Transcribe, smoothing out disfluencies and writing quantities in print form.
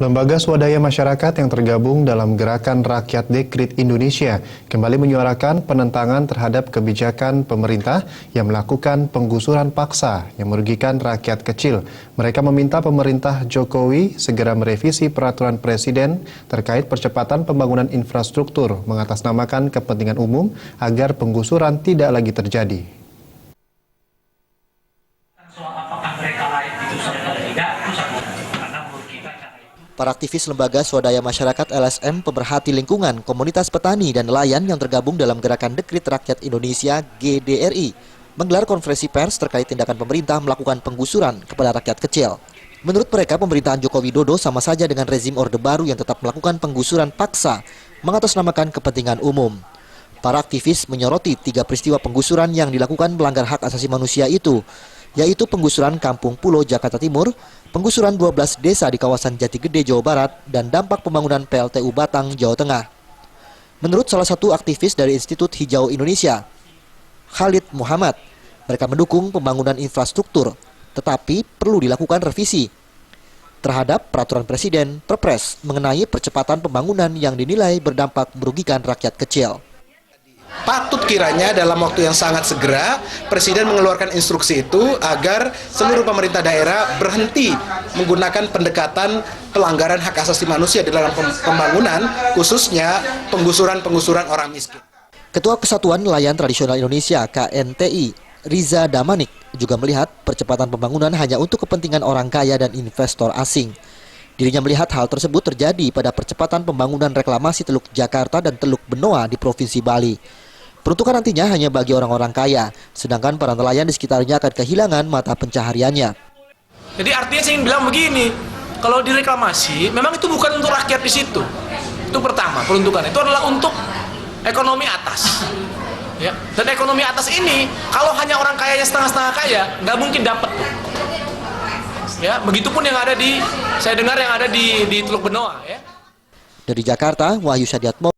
Lembaga swadaya masyarakat yang tergabung dalam Gerakan Rakyat Dekrit Indonesia kembali menyuarakan penentangan terhadap kebijakan pemerintah yang melakukan penggusuran paksa yang merugikan rakyat kecil. Mereka meminta pemerintah Jokowi segera merevisi peraturan presiden terkait percepatan pembangunan infrastruktur mengatasnamakan kepentingan umum agar penggusuran tidak lagi terjadi. Para aktivis lembaga swadaya masyarakat LSM, pemerhati lingkungan, komunitas petani, dan nelayan yang tergabung dalam Gerakan Dekrit Rakyat Indonesia (GDRI) menggelar konferensi pers terkait tindakan pemerintah melakukan penggusuran kepada rakyat kecil. Menurut mereka, pemerintahan Joko Widodo sama saja dengan rezim Orde Baru yang tetap melakukan penggusuran paksa mengatasnamakan kepentingan umum. Para aktivis menyoroti 3 peristiwa penggusuran yang dilakukan melanggar hak asasi manusia itu, yaitu penggusuran Kampung Pulo, Jakarta Timur, penggusuran 12 desa di kawasan Jatigede, Jawa Barat, dan dampak pembangunan PLTU Batang, Jawa Tengah. Menurut salah satu aktivis dari Institut Hijau Indonesia, Khalid Muhammad, mereka mendukung pembangunan infrastruktur, tetapi perlu dilakukan revisi terhadap peraturan presiden Perpres mengenai percepatan pembangunan yang dinilai berdampak merugikan rakyat kecil. Patut kiranya dalam waktu yang sangat segera Presiden mengeluarkan instruksi itu agar seluruh pemerintah daerah berhenti menggunakan pendekatan pelanggaran hak asasi manusia di dalam pembangunan, khususnya penggusuran orang miskin. Ketua Kesatuan Nelayan Tradisional Indonesia (KNTI), Riza Damanik, juga melihat percepatan pembangunan hanya untuk kepentingan orang kaya dan investor asing. Dirinya melihat hal tersebut terjadi pada percepatan pembangunan reklamasi Teluk Jakarta dan Teluk Benoa di Provinsi Bali. Peruntukan nantinya hanya bagi orang-orang kaya, sedangkan para nelayan di sekitarnya akan kehilangan mata pencahariannya. Jadi artinya saya ingin bilang begini, kalau direklamasi, memang itu bukan untuk rakyat di situ. Itu pertama, peruntukan itu adalah untuk ekonomi atas. Ya. Dan ekonomi atas ini, kalau hanya orang kayanya setengah-setengah kaya, nggak mungkin dapat. Ya, begitupun yang ada saya dengar yang ada di Teluk Benoa. Ya. Dari Jakarta, Wahyu Sadiatmo.